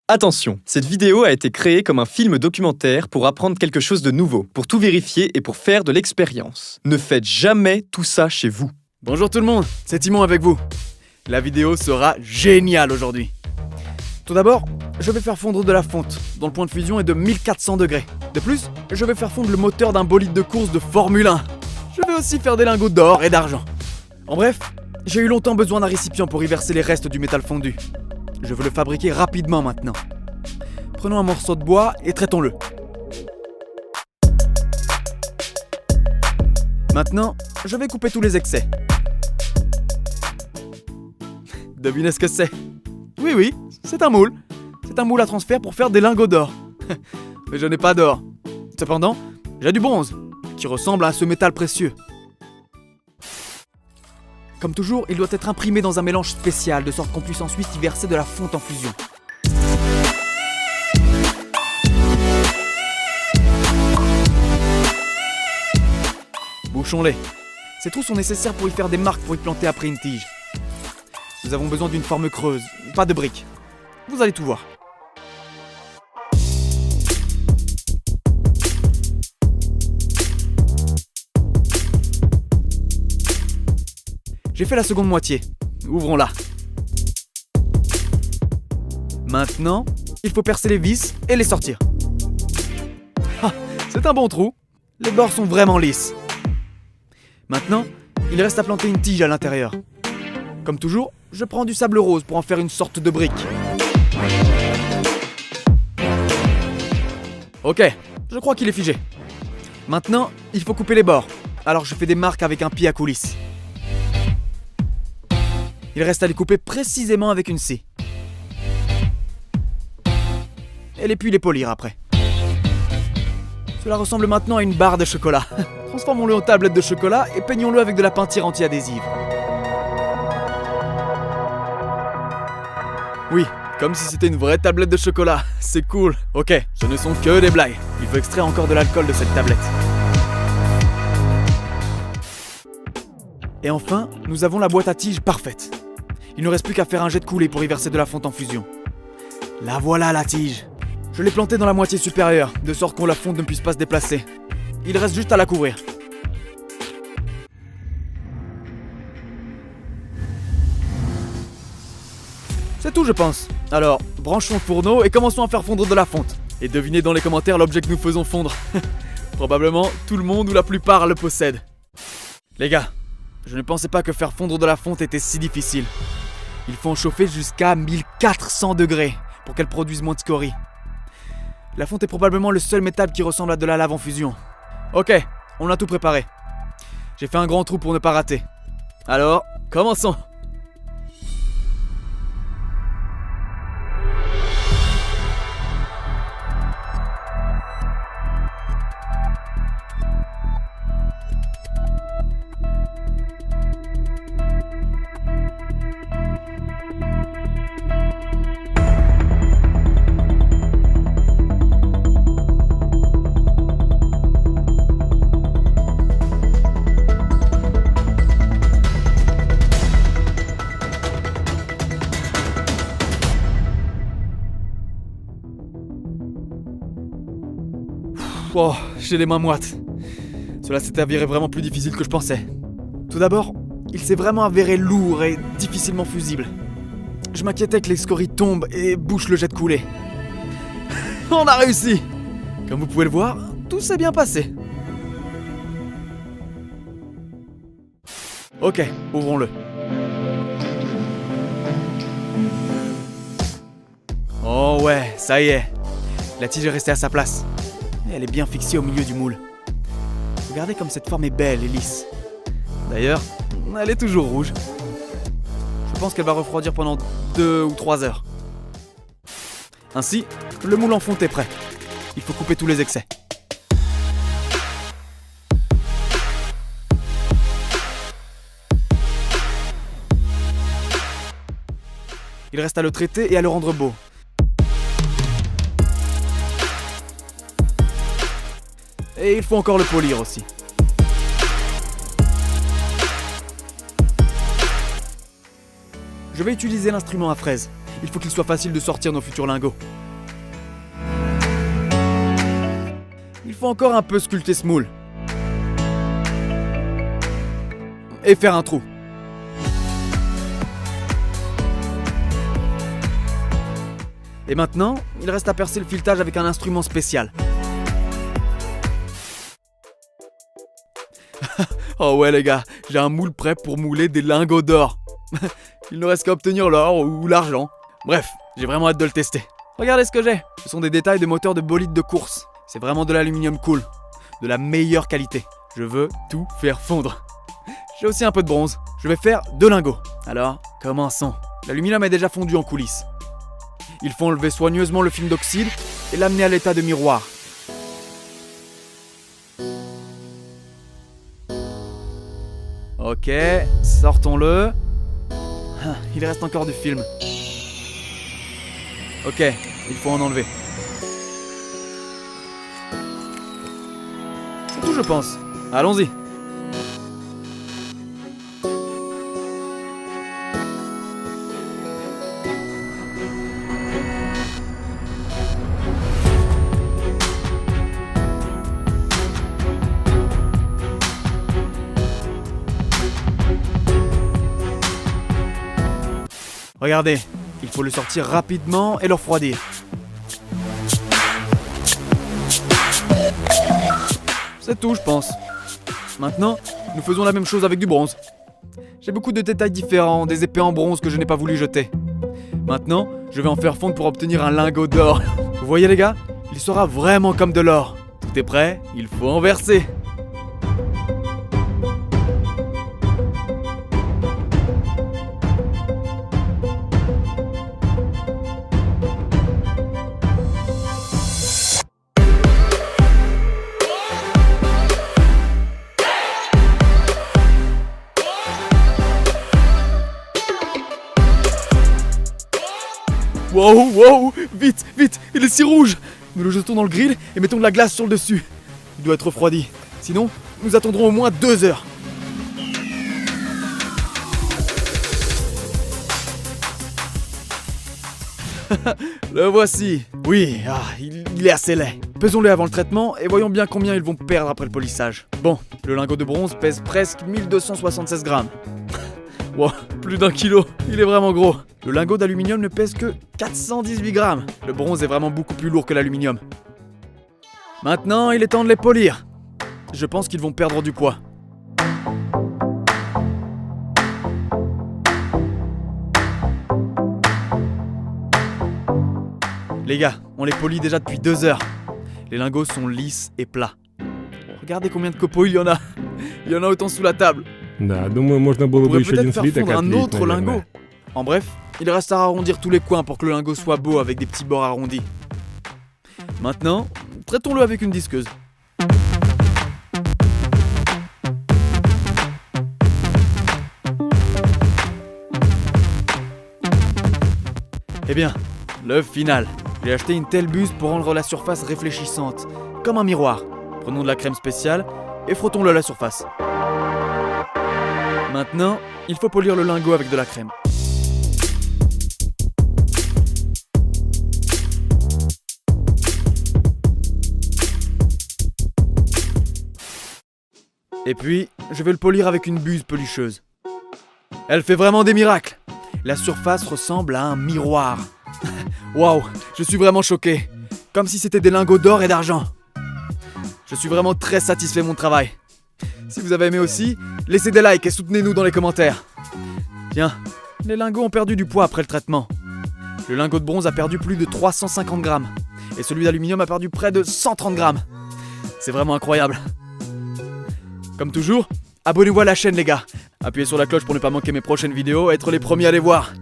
Attention, cette vidéo a été créée comme un film documentaire pour apprendre quelque chose de nouveau, pour tout vérifier et pour faire de l'expérience. Ne faites jamais tout ça chez vous. Bonjour tout le monde, c'est Timon avec vous. La vidéo sera géniale aujourd'hui. Tout d'abord, je vais faire fondre de la fonte, dont le point de fusion est de 1400 degrés. De plus, je vais faire fondre le moteur d'un bolide de course de Formule 1. Je vais aussi faire des lingots d'or et d'argent. En bref, j'ai eu longtemps besoin d'un récipient pour y verser les restes du métal fondu. Je veux le fabriquer rapidement maintenant. Prenons un morceau de bois et traitons-le. Maintenant, je vais couper tous les excès. Devinez ce que c'est? Oui, c'est un moule. C'est un moule à transfert pour faire des lingots d'or. Mais je n'ai pas d'or. Cependant, j'ai du bronze, qui ressemble à ce métal précieux. Comme toujours, il doit être imprimé dans un mélange spécial, de sorte qu'on puisse ensuite y verser de la fonte en fusion. Bouchons-les. Ces trous sont nécessaires pour y faire des marques pour y planter après une tige. Nous avons besoin d'une forme creuse, pas de briques. Vous allez tout voir. J'ai fait la seconde moitié. Ouvrons-la. Maintenant, il faut percer les vis et les sortir. Ah, c'est un bon trou. Les bords sont vraiment lisses. Maintenant, il reste à planter une tige à l'intérieur. Comme toujours, je prends du sable rose pour en faire une sorte de brique. Ok, je crois qu'il est figé. Maintenant, il faut couper les bords. Alors je fais des marques avec un pied à coulisses. Il reste à les couper précisément avec une scie. Et puis les polir après. Cela ressemble maintenant à une barre de chocolat. Transformons-le en tablette de chocolat et peignons-le avec de la peinture anti-adhésive. Oui, comme si c'était une vraie tablette de chocolat. C'est cool. Ok, ce ne sont que des blagues. Il faut extraire encore de l'alcool de cette tablette. Et enfin, nous avons la boîte à tiges parfaite. Il ne reste plus qu'à faire un jet de coulée pour y verser de la fonte en fusion. La voilà la tige. Je l'ai plantée dans la moitié supérieure, de sorte que la fonte ne puisse pas se déplacer. Il reste juste à la couvrir. C'est tout je pense. Alors, branchons le fourneau et commençons à faire fondre de la fonte. Et devinez dans les commentaires l'objet que nous faisons fondre. Probablement tout le monde ou la plupart le possèdent. Les gars, je ne pensais pas que faire fondre de la fonte était si difficile. Il faut en chauffer jusqu'à 1400 degrés pour qu'elle produise moins de scories. La fonte est probablement le seul métal qui ressemble à de la lave en fusion. Ok, on a tout préparé. J'ai fait un grand trou pour ne pas rater. Alors, commençons! Oh, j'ai les mains moites. Cela s'est avéré vraiment plus difficile que je pensais. Tout d'abord, il s'est vraiment avéré lourd et difficilement fusible. Je m'inquiétais que les scories tombent et bouchent le jet de coulée. On a réussi! Comme vous pouvez le voir, tout s'est bien passé. Ok, ouvrons-le. Oh ouais, ça y est. La tige est restée à sa place. Et elle est bien fixée au milieu du moule. Regardez comme cette forme est belle et lisse. D'ailleurs, elle est toujours rouge. Je pense qu'elle va refroidir pendant 2 ou 3 heures. Ainsi, le moule en fonte est prêt. Il faut couper tous les excès. Il reste à le traiter et à le rendre beau. Et il faut encore le polir aussi. Je vais utiliser l'instrument à fraise. il faut qu'il soit facile de sortir nos futurs lingots. Il faut encore un peu sculpter ce moule. Et faire un trou. Et maintenant, il reste à percer le filetage avec un instrument spécial. Oh ouais les gars, j'ai un moule prêt pour mouler des lingots d'or. Il ne reste qu'à obtenir l'or ou l'argent. Bref, j'ai vraiment hâte de le tester. Regardez ce que j'ai. Ce sont des détails de moteurs de bolide de course. C'est vraiment de l'aluminium cool. De la meilleure qualité. Je veux tout faire fondre. J'ai aussi un peu de bronze. Je vais faire 2 lingots. Alors, commençons. L'aluminium est déjà fondu en coulisses. Il faut enlever soigneusement le film d'oxyde et l'amener à l'état de miroir. Ok, sortons-le. Il reste encore du film. Ok, il faut en enlever. C'est tout, je pense. Allons-y. Regardez, il faut le sortir rapidement et le refroidir. C'est tout, je pense. Maintenant, nous faisons la même chose avec du bronze. J'ai beaucoup de détails différents, des épées en bronze que je n'ai pas voulu jeter. Maintenant, je vais en faire fondre pour obtenir un lingot d'or. Vous voyez les gars, il sera vraiment comme de l'or. Tout est prêt, il faut en verser. Wow, wow, vite, vite, il est si rouge. Nous le jetons dans le grill et mettons de la glace sur le dessus. Il doit être refroidi, sinon nous attendrons au moins 2 heures. Le voici. Oui, il est assez laid. Pesons-le avant le traitement et voyons bien combien ils vont perdre après le polissage. Bon, le lingot de bronze pèse presque 1276 grammes. Wow, plus d'1 kilo, il est vraiment gros. Le lingot d'aluminium ne pèse que 418 grammes. Le bronze est vraiment beaucoup plus lourd que l'aluminium. Maintenant, il est temps de les polir. Je pense qu'ils vont perdre du poids. Les gars, on les polit déjà depuis 2 heures. Les lingots sont lisses et plats. Regardez combien de copeaux il y en a. Il y en a autant sous la table. Да, думаю, можно было On бы pourrait еще peut-être один faire слиток fondre un отлить, autre lingot. наверное. En bref, il reste à arrondir tous les coins pour que le lingot soit beau avec des petits bords arrondis. Maintenant, traitons-le avec une disqueuse. Eh bien, le final. J'ai acheté une telle buse pour rendre la surface réfléchissante, comme un miroir. Prenons de la crème spéciale et frottons-le à la surface. Maintenant, il faut polir le lingot avec de la crème. Et puis, je vais le polir avec une buse pelucheuse. Elle fait vraiment des miracles. La surface ressemble à un miroir. Waouh, je suis vraiment choqué. Comme si c'était des lingots d'or et d'argent. Je suis vraiment très satisfait de mon travail. Si vous avez aimé aussi, laissez des likes et soutenez-nous dans les commentaires. Tiens, les lingots ont perdu du poids après le traitement. Le lingot de bronze a perdu plus de 350 grammes. Et celui d'aluminium a perdu près de 130 grammes. C'est vraiment incroyable. Comme toujours, abonnez-vous à la chaîne les gars. Appuyez sur la cloche pour ne pas manquer mes prochaines vidéos et être les premiers à les voir.